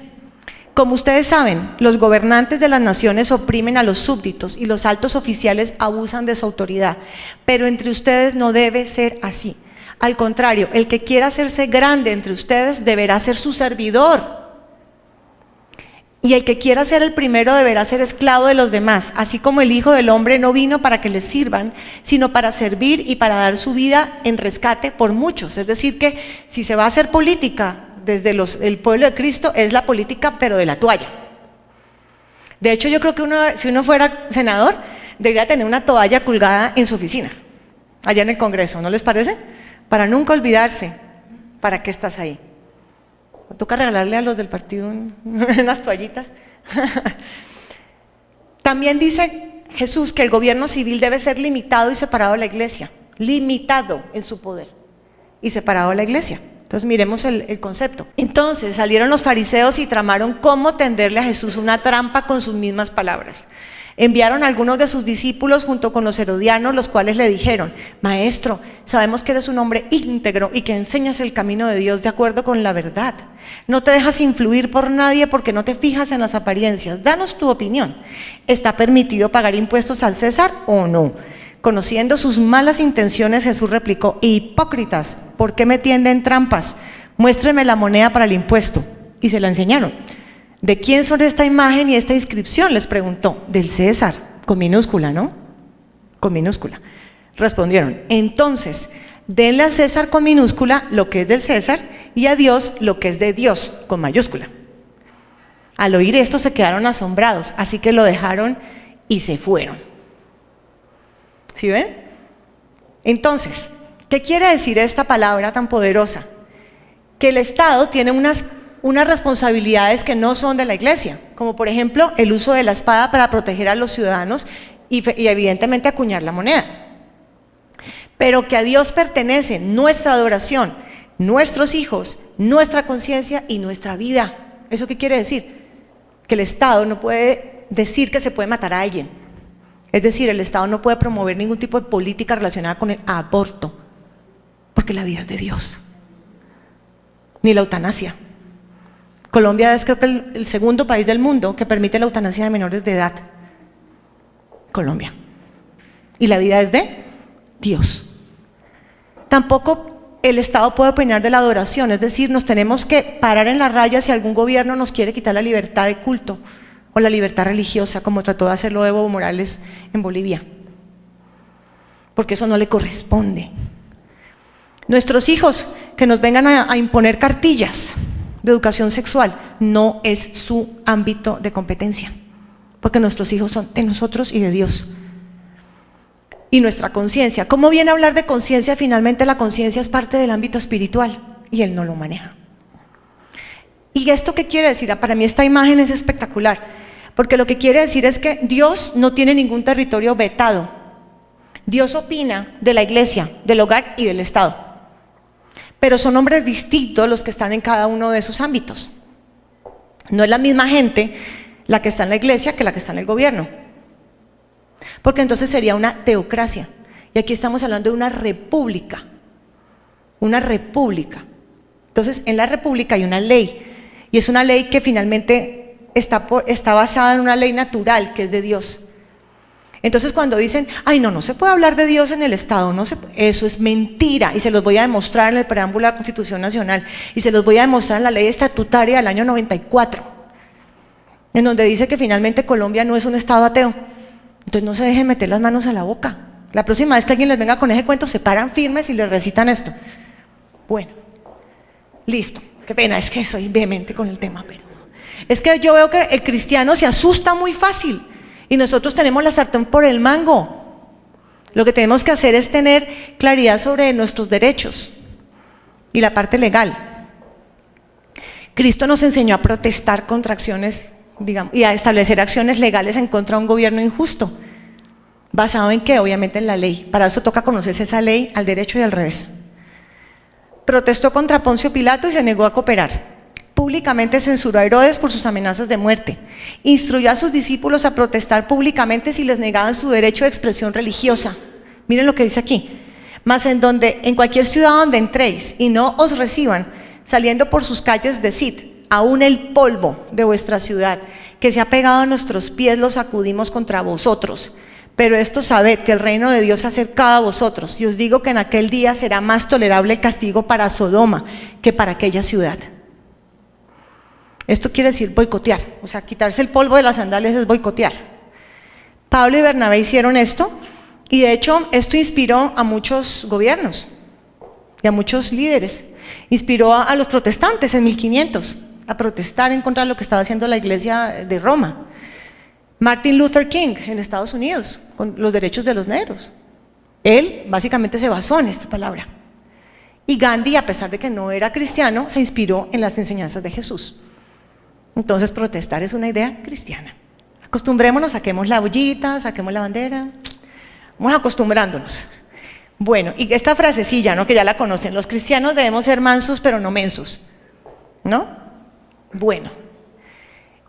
Como ustedes saben, los gobernantes de las naciones oprimen a los súbditos y los altos oficiales abusan de su autoridad. Pero entre ustedes no debe ser así. Al contrario, el que quiera hacerse grande entre ustedes deberá ser su servidor. Y el que quiera ser el primero deberá ser esclavo de los demás, así como el Hijo del Hombre no vino para que les sirvan, sino para servir y para dar su vida en rescate por muchos. Es decir que si se va a hacer política desde el pueblo de Cristo, es la política pero de la toalla. De hecho, yo creo que si uno fuera senador, debería tener una toalla colgada en su oficina, allá en el Congreso, ¿no les parece? Para nunca olvidarse, ¿para qué estás ahí? Toca regalarle a los del partido unas toallitas. También dice Jesús que el gobierno civil debe ser limitado y separado de la iglesia. Limitado en su poder y separado de la iglesia. Entonces miremos el concepto. Entonces salieron los fariseos y tramaron cómo tenderle a Jesús una trampa con sus mismas palabras. Enviaron a algunos de sus discípulos junto con los herodianos, los cuales le dijeron: Maestro, sabemos que eres un hombre íntegro y que enseñas el camino de Dios de acuerdo con la verdad. No te dejas influir por nadie porque no te fijas en las apariencias. Danos tu opinión. ¿Está permitido pagar impuestos al César o no? Conociendo sus malas intenciones, Jesús replicó: Hipócritas, ¿por qué me tienden trampas? Muéstrenme la moneda para el impuesto. Y se la enseñaron. ¿De quién son esta imagen y esta inscripción?, les preguntó. Del César, con minúscula, ¿no? Con minúscula. Respondieron: entonces, denle al César con minúscula lo que es del César y a Dios lo que es de Dios, con mayúscula. Al oír esto se quedaron asombrados, así que lo dejaron y se fueron. ¿Sí ven? Entonces, ¿Qué quiere decir esta palabra tan poderosa? Que el Estado tiene unas responsabilidades que no son de la iglesia, como por ejemplo el uso de la espada para proteger a los ciudadanos y evidentemente acuñar la moneda. Pero que a Dios pertenece nuestra adoración, nuestros hijos, nuestra conciencia y nuestra vida. ¿Eso qué quiere decir? Que el Estado no puede decir que se puede matar a alguien. Es decir, el Estado no puede promover ningún tipo de política relacionada con el aborto, porque la vida es de Dios. Ni la eutanasia. Colombia es creo que el segundo país del mundo que permite la eutanasia de menores de edad. Colombia. Y la vida es de Dios. Tampoco el Estado puede opinar de la adoración, es decir, nos tenemos que parar en la raya si algún gobierno nos quiere quitar la libertad de culto o la libertad religiosa, como trató de hacerlo Evo Morales en Bolivia, porque eso no le corresponde. Nuestros hijos que nos vengan a imponer cartillas de educación sexual no es su ámbito de competencia, porque nuestros hijos son de nosotros y de Dios. Y nuestra conciencia, ¿cómo viene a hablar de conciencia? Finalmente la conciencia es parte del ámbito espiritual y Él no lo maneja. ¿Y esto qué quiere decir? Para mí esta imagen es espectacular, porque lo que quiere decir es que Dios no tiene ningún territorio vetado. Dios opina de la iglesia, del hogar y del Estado. Pero son hombres distintos los que están en cada uno de esos ámbitos. No es la misma gente la que está en la iglesia que la que está en el gobierno. Porque entonces sería una teocracia. Y aquí estamos hablando de una república. Una república. Entonces, en la república hay una ley. Y es una ley que finalmente está basada en una ley natural que es de Dios. Entonces cuando dicen, ay no se puede hablar de Dios en el Estado, eso es mentira, y se los voy a demostrar en el preámbulo de la Constitución Nacional, y se los voy a demostrar en la ley estatutaria del año 94, en donde dice que finalmente Colombia no es un Estado ateo. Entonces no se dejen meter las manos a la boca. La próxima vez que alguien les venga con ese cuento, se paran firmes y les recitan esto. Bueno, listo, qué pena, es que soy vehemente con el tema, pero es que yo veo que el cristiano se asusta muy fácil. Y nosotros tenemos la sartén por el mango. Lo que tenemos que hacer es tener claridad sobre nuestros derechos y la parte legal. Cristo nos enseñó a protestar contra acciones, digamos, y a establecer acciones legales en contra de un gobierno injusto. ¿Basado en qué? Obviamente en la ley. Para eso toca conocerse esa ley al derecho y al revés. Protestó contra Poncio Pilato y se negó a cooperar. Públicamente censuró a Herodes por sus amenazas de muerte. Instruyó a sus discípulos a protestar públicamente si les negaban su derecho de expresión religiosa. Miren lo que dice aquí. Mas en cualquier ciudad donde entréis y no os reciban, saliendo por sus calles, decid, aún el polvo de vuestra ciudad, que se ha pegado a nuestros pies, lo sacudimos contra vosotros. Pero esto sabed que el reino de Dios se ha acercado a vosotros, y os digo que en aquel día será más tolerable el castigo para Sodoma que para aquella ciudad. Esto quiere decir boicotear, o sea, quitarse el polvo de las sandalias es boicotear. Pablo y Bernabé hicieron esto, y de hecho esto inspiró a muchos gobiernos y a muchos líderes. Inspiró a los protestantes en 1500 a protestar en contra de lo que estaba haciendo la iglesia de Roma. Martin Luther King en Estados Unidos, con los derechos de los negros. Él básicamente se basó en esta palabra. Y Gandhi, a pesar de que no era cristiano, se inspiró en las enseñanzas de Jesús. Entonces protestar es una idea cristiana. Acostumbrémonos, saquemos la ollita, saquemos la bandera, vamos acostumbrándonos. Bueno, y esta frasecilla, ¿no?, que ya la conocen, los cristianos debemos ser mansos pero no mensos, ¿no? Bueno,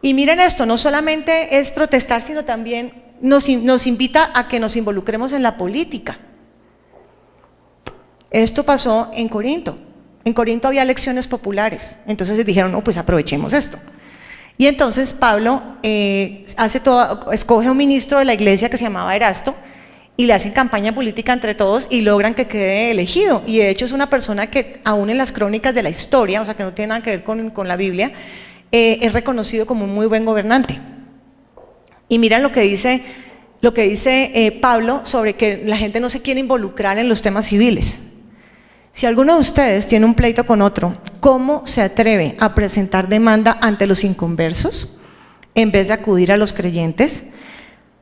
y miren esto, no solamente es protestar, sino también nos invita a que nos involucremos en la política. Esto pasó en Corinto. En Corinto había elecciones populares, entonces dijeron, no, pues aprovechemos esto. Y entonces Pablo escoge un ministro de la iglesia que se llamaba Erasto y le hacen campaña política entre todos y logran que quede elegido. Y de hecho es una persona que aún en las crónicas de la historia, o sea que no tiene nada que ver con la Biblia, es reconocido como un muy buen gobernante. Y miren lo que dice Pablo sobre que la gente no se quiere involucrar en los temas civiles. Si alguno de ustedes tiene un pleito con otro, ¿cómo se atreve a presentar demanda ante los inconversos en vez de acudir a los creyentes?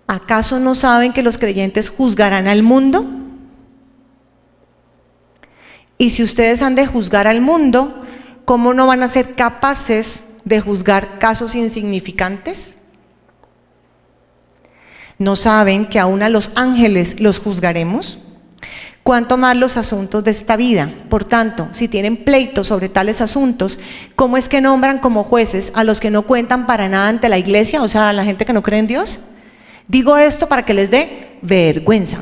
¿Acaso no saben que los creyentes juzgarán al mundo? Y si ustedes han de juzgar al mundo, ¿cómo no van a ser capaces de juzgar casos insignificantes? ¿No saben que aún a los ángeles los juzgaremos? ¿Cuánto más los asuntos de esta vida? Por tanto, si tienen pleitos sobre tales asuntos, ¿cómo es que nombran como jueces a los que no cuentan para nada ante la iglesia, o sea, a la gente que no cree en Dios? Digo esto para que les dé vergüenza.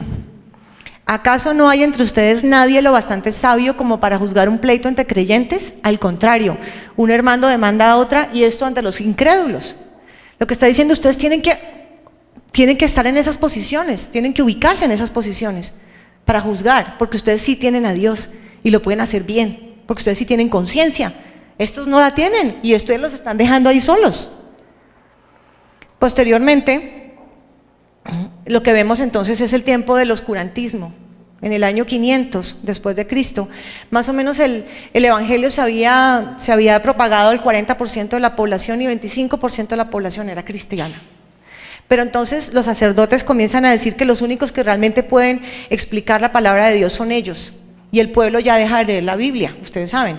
¿Acaso no hay entre ustedes nadie lo bastante sabio como para juzgar un pleito entre creyentes? Al contrario, un hermano demanda a otra, y esto ante los incrédulos. Lo que está diciendo, ustedes tienen que estar en esas posiciones, tienen que ubicarse en esas posiciones para juzgar, porque ustedes sí tienen a Dios y lo pueden hacer bien, porque ustedes sí tienen conciencia. Estos no la tienen y ustedes los están dejando ahí solos. Posteriormente, lo que vemos entonces es el tiempo del oscurantismo. En el año 500 después de Cristo, más o menos el evangelio se había propagado al 40% de la población y 25% de la población era cristiana. Pero entonces los sacerdotes comienzan a decir que los únicos que realmente pueden explicar la palabra de Dios son ellos, y el pueblo ya deja de leer la Biblia, ustedes saben.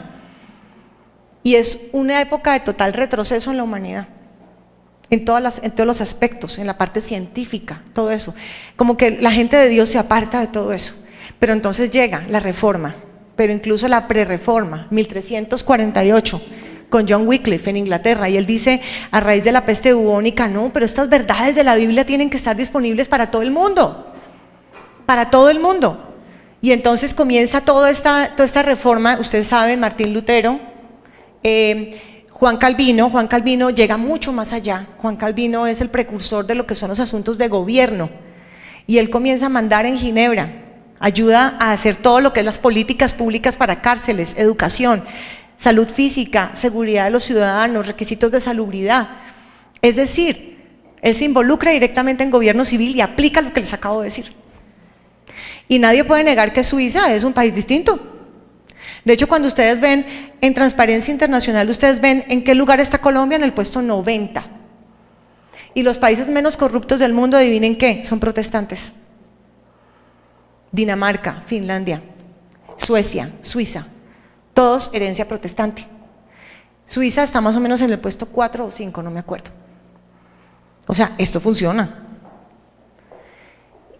Y es una época de total retroceso en la humanidad. En todos los aspectos, en la parte científica, todo eso. Como que la gente de Dios se aparta de todo eso. Pero entonces llega la reforma, pero incluso la prerreforma, 1348, con John Wycliffe en Inglaterra, y él dice, a raíz de la peste bubónica, no, pero estas verdades de la Biblia tienen que estar disponibles para todo el mundo, para todo el mundo. Y entonces comienza toda esta reforma, ustedes saben, Martín Lutero, Juan Calvino llega mucho más allá. Juan Calvino es el precursor de lo que son los asuntos de gobierno, y él comienza a mandar en Ginebra, ayuda a hacer todo lo que es las políticas públicas para cárceles, educación, salud física, seguridad de los ciudadanos, requisitos de salubridad. Es decir, él se involucra directamente en gobierno civil y aplica lo que les acabo de decir. Y nadie puede negar que Suiza es un país distinto. De hecho, cuando ustedes ven en Transparencia Internacional, ustedes ven en qué lugar está Colombia, en el puesto 90. Y los países menos corruptos del mundo, adivinen qué, son protestantes. Dinamarca, Finlandia, Suecia, Suiza, todos herencia protestante. Suiza está más o menos en el puesto 4 o 5, no me acuerdo. O sea, esto funciona.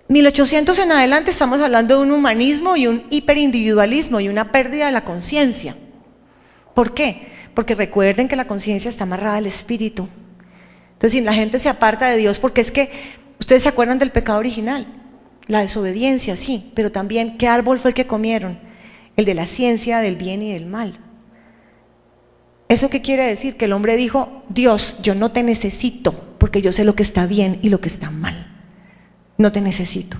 1800 en adelante estamos hablando de un humanismo y un hiperindividualismo y una pérdida de la conciencia. ¿Por qué? Porque recuerden que la conciencia está amarrada al espíritu. Entonces, si la gente se aparta de Dios, porque es que ustedes se acuerdan del pecado original, la desobediencia, sí, pero también, ¿qué árbol fue el que comieron? El de la ciencia del bien y del mal. ¿Eso qué quiere decir? Que el hombre dijo, Dios, yo no te necesito, porque yo sé lo que está bien y lo que está mal. No te necesito.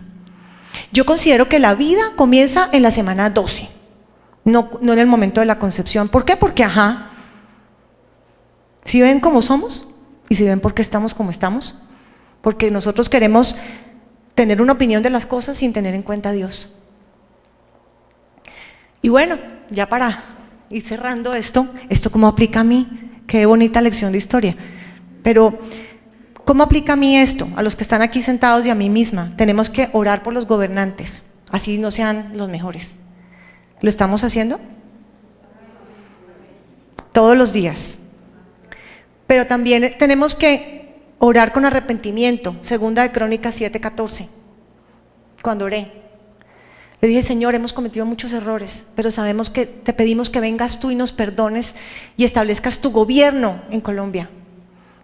Yo considero que la vida comienza en la semana 12, no en el momento de la concepción. ¿Por qué? Porque ¿sí ven cómo somos? ¿Y si ven por qué estamos como estamos? Porque nosotros queremos tener una opinión de las cosas sin tener en cuenta a Dios. Y bueno, ya para ir cerrando esto cómo aplica a mí, qué bonita lección de historia, pero ¿cómo aplica a mí esto? A los que están aquí sentados y a mí misma. Tenemos que orar por los gobernantes, así no sean los mejores. ¿Lo estamos haciendo? Todos los días. Pero también tenemos que orar con arrepentimiento. Segunda de Crónicas 7:14. Cuando oré, le dije, Señor, hemos cometido muchos errores, pero sabemos que te pedimos que vengas tú y nos perdones y establezcas tu gobierno en Colombia.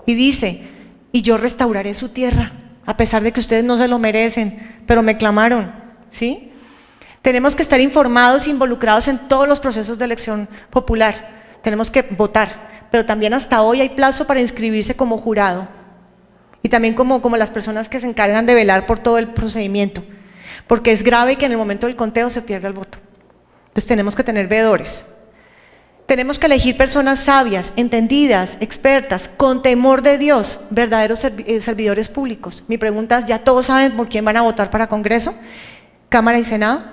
Y dice, y yo restauraré su tierra, a pesar de que ustedes no se lo merecen, pero me clamaron, ¿sí? Tenemos que estar informados e involucrados en todos los procesos de elección popular. Tenemos que votar, pero también hasta hoy hay plazo para inscribirse como jurado y también como las personas que se encargan de velar por todo el procedimiento, porque es grave que en el momento del conteo se pierda el voto. Entonces tenemos que tener veedores. Tenemos que elegir personas sabias, entendidas, expertas, con temor de Dios, verdaderos servidores públicos. Mi pregunta es, ¿ya todos saben por quién van a votar para Congreso, Cámara y Senado?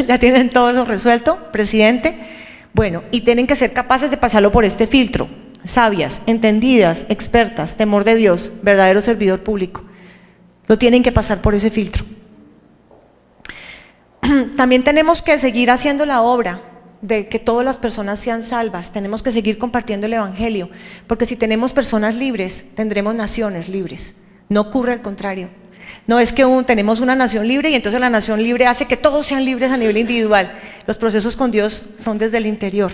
¿Ya tienen todo eso resuelto, presidente? Bueno, y tienen que ser capaces de pasarlo por este filtro. Sabias, entendidas, expertas, temor de Dios, verdadero servidor público. Lo tienen que pasar por ese filtro. También tenemos que seguir haciendo la obra de que todas las personas sean salvas. Tenemos que seguir compartiendo el evangelio, porque si tenemos personas libres, tendremos naciones libres. No ocurre al contrario. No es que tenemos una nación libre y entonces la nación libre hace que todos sean libres a nivel individual. Los procesos con Dios son desde el interior.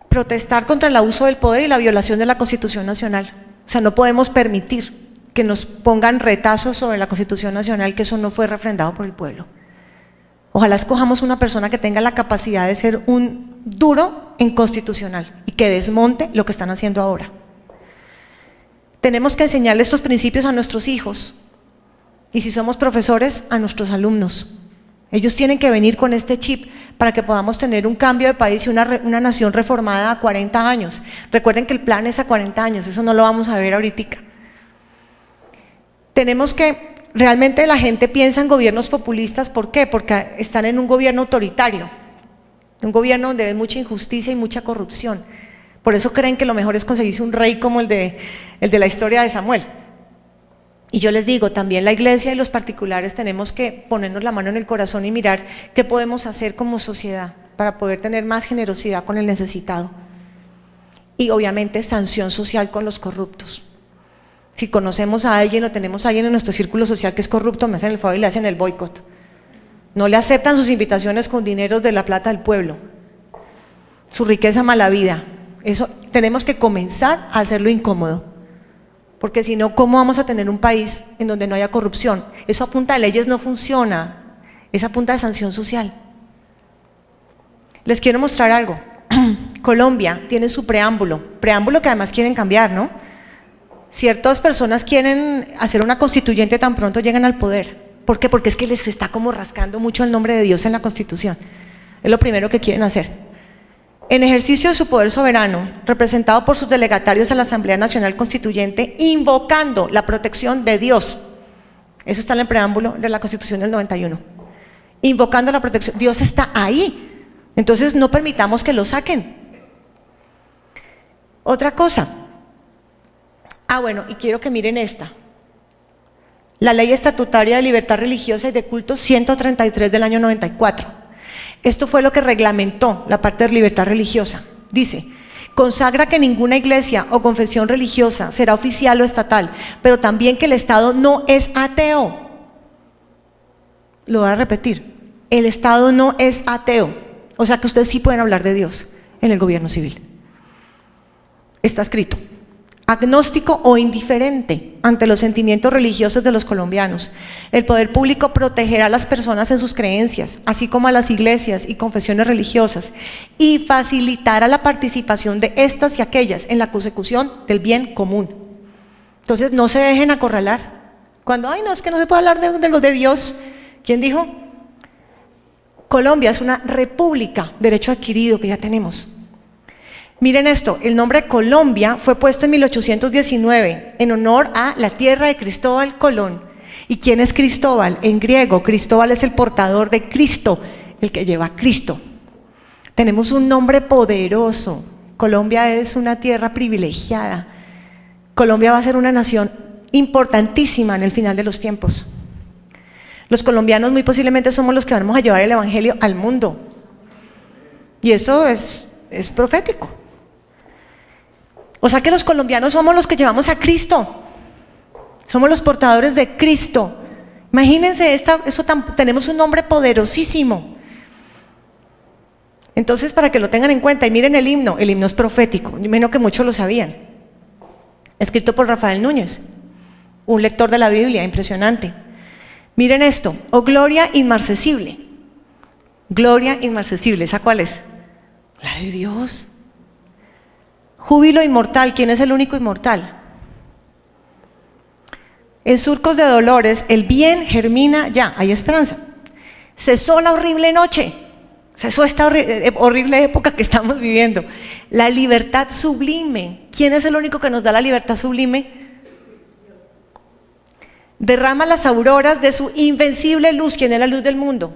Protestar contra el abuso del poder y la violación de la Constitución Nacional. O sea, no podemos permitir que nos pongan retazos sobre la Constitución Nacional, que eso no fue refrendado por el pueblo. Ojalá escojamos una persona que tenga la capacidad de ser un duro en constitucional y que desmonte lo que están haciendo ahora. Tenemos que enseñarle estos principios a nuestros hijos y si somos profesores, a nuestros alumnos. Ellos tienen que venir con este chip para que podamos tener un cambio de país y una nación reformada a 40 años. Recuerden que el plan es a 40 años, eso no lo vamos a ver ahorita. Tenemos que, realmente la gente piensa en gobiernos populistas, ¿por qué? Porque están en un gobierno autoritario, un gobierno donde hay mucha injusticia y mucha corrupción. Por eso creen que lo mejor es conseguirse un rey como el de la historia de Samuel. Y yo les digo, también la iglesia y los particulares tenemos que ponernos la mano en el corazón y mirar qué podemos hacer como sociedad para poder tener más generosidad con el necesitado. Y obviamente sanción social con los corruptos. Si conocemos a alguien o tenemos a alguien en nuestro círculo social que es corrupto, me hacen el favor y le hacen el boicot. No le aceptan sus invitaciones con dineros de la plata del pueblo, su riqueza mala vida. Eso tenemos que comenzar a hacerlo incómodo, porque si no, ¿cómo vamos a tener un país en donde no haya corrupción? Eso a punta de leyes no funciona, es a punta de sanción social. Les quiero mostrar algo. Colombia tiene su preámbulo que además quieren cambiar, ¿no? Ciertas personas quieren hacer una constituyente tan pronto llegan al poder. ¿Por qué? Porque es que les está como rascando mucho el nombre de Dios en la Constitución. Es lo primero que quieren hacer. En ejercicio de su poder soberano, representado por sus delegatarios a la Asamblea Nacional Constituyente, invocando la protección de Dios. Eso está en el preámbulo de la Constitución del 91. Invocando la protección. Dios está ahí. Entonces no permitamos que lo saquen. Otra cosa. Bueno, y quiero que miren esta. La Ley Estatutaria de Libertad Religiosa y de Culto 133 del año 94. Esto fue lo que reglamentó la parte de libertad religiosa. Dice, consagra que ninguna iglesia o confesión religiosa será oficial o estatal, pero también que el Estado no es ateo. Lo voy a repetir, el Estado no es ateo. O sea que ustedes sí pueden hablar de Dios en el gobierno civil. Está escrito. Agnóstico o indiferente ante los sentimientos religiosos de los colombianos. El poder público protegerá a las personas en sus creencias, así como a las iglesias y confesiones religiosas, y facilitará la participación de estas y aquellas en la consecución del bien común. Entonces no se dejen acorralar. Cuando, no, es que no se puede hablar de los de Dios. ¿Quién dijo? Colombia es una república, derecho adquirido que ya tenemos. Miren esto, el nombre Colombia fue puesto en 1819 en honor a la tierra de Cristóbal Colón. ¿Y quién es Cristóbal? En griego, Cristóbal es el portador de Cristo, el que lleva a Cristo. Tenemos un nombre poderoso. Colombia es una tierra privilegiada. Colombia va a ser una nación importantísima en el final de los tiempos. Los colombianos muy posiblemente somos los que vamos a llevar el evangelio al mundo. Y eso es profético. O sea que los colombianos somos los que llevamos a Cristo. Somos los portadores de Cristo. Imagínense, tenemos un nombre poderosísimo. Entonces, para que lo tengan en cuenta, y miren el himno es profético, yo imagino que muchos lo sabían. Escrito por Rafael Núñez, un lector de la Biblia, impresionante. Miren esto, oh gloria inmarcesible. Gloria inmarcesible, ¿esa cuál es? La de Dios. Júbilo inmortal, ¿quién es el único inmortal? En surcos de dolores, el bien germina ya, hay esperanza. Cesó la horrible noche, cesó esta horrible época que estamos viviendo. La libertad sublime, ¿quién es el único que nos da la libertad sublime? Derrama las auroras de su invencible luz, ¿quién es la luz del mundo?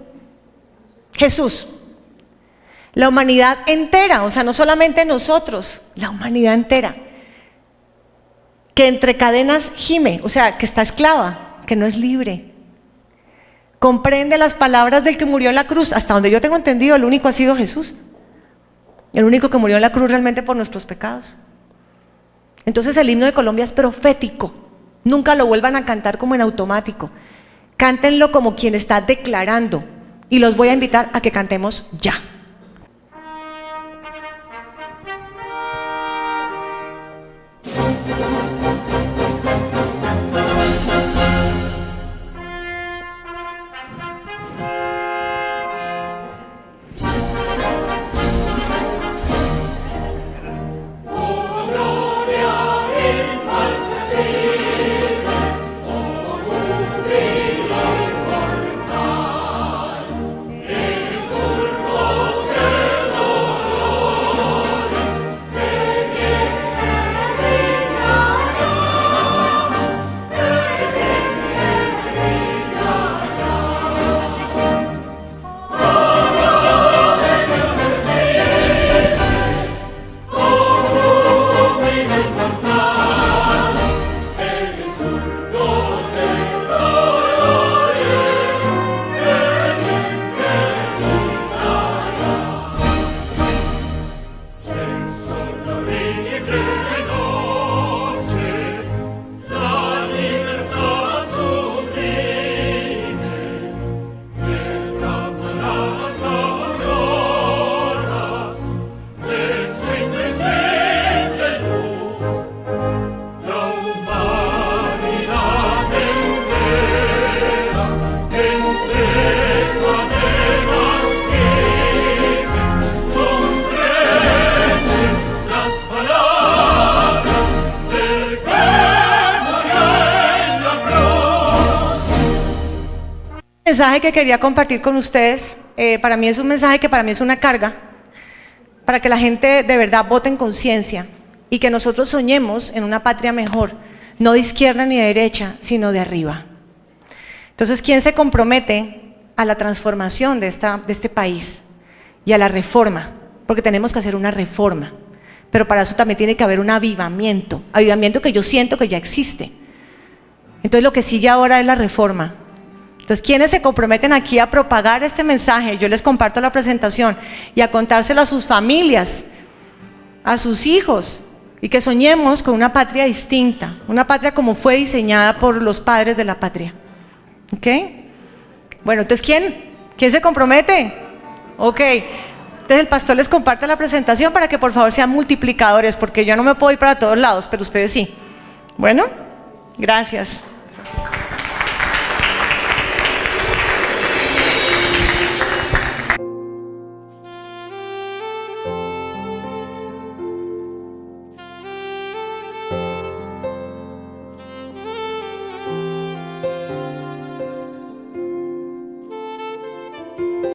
Jesús. La humanidad entera, o sea, no solamente nosotros, la humanidad entera, que entre cadenas gime, o sea, que está esclava, que no es libre. comprende las palabras del que murió en la cruz. Hasta donde yo tengo entendido, el único ha sido Jesús. El único que murió en la cruz realmente por nuestros pecados. Entonces el himno de Colombia es profético. Nunca lo vuelvan a cantar como en automático. Cántenlo como quien está declarando. Y los voy a invitar a que cantemos ya. Mensaje que quería compartir con ustedes, para mí es un mensaje que para mí es una carga, para que la gente de verdad vote en conciencia y que nosotros soñemos en una patria mejor, no de izquierda ni de derecha, sino de arriba. Entonces, ¿quién se compromete a la transformación de este país y a la reforma? Porque tenemos que hacer una reforma, pero para eso también tiene que haber un avivamiento que yo siento que ya existe. Entonces lo que sigue ahora es la reforma. Entonces, ¿quiénes se comprometen aquí a propagar este mensaje? Yo les comparto la presentación y a contárselo a sus familias, a sus hijos, y que soñemos con una patria distinta, una patria como fue diseñada por los padres de la patria. ¿Ok? Bueno, entonces, ¿quién se compromete? Ok, entonces el pastor les comparte la presentación para que por favor sean multiplicadores, porque yo no me puedo ir para todos lados, pero ustedes sí. Bueno, gracias.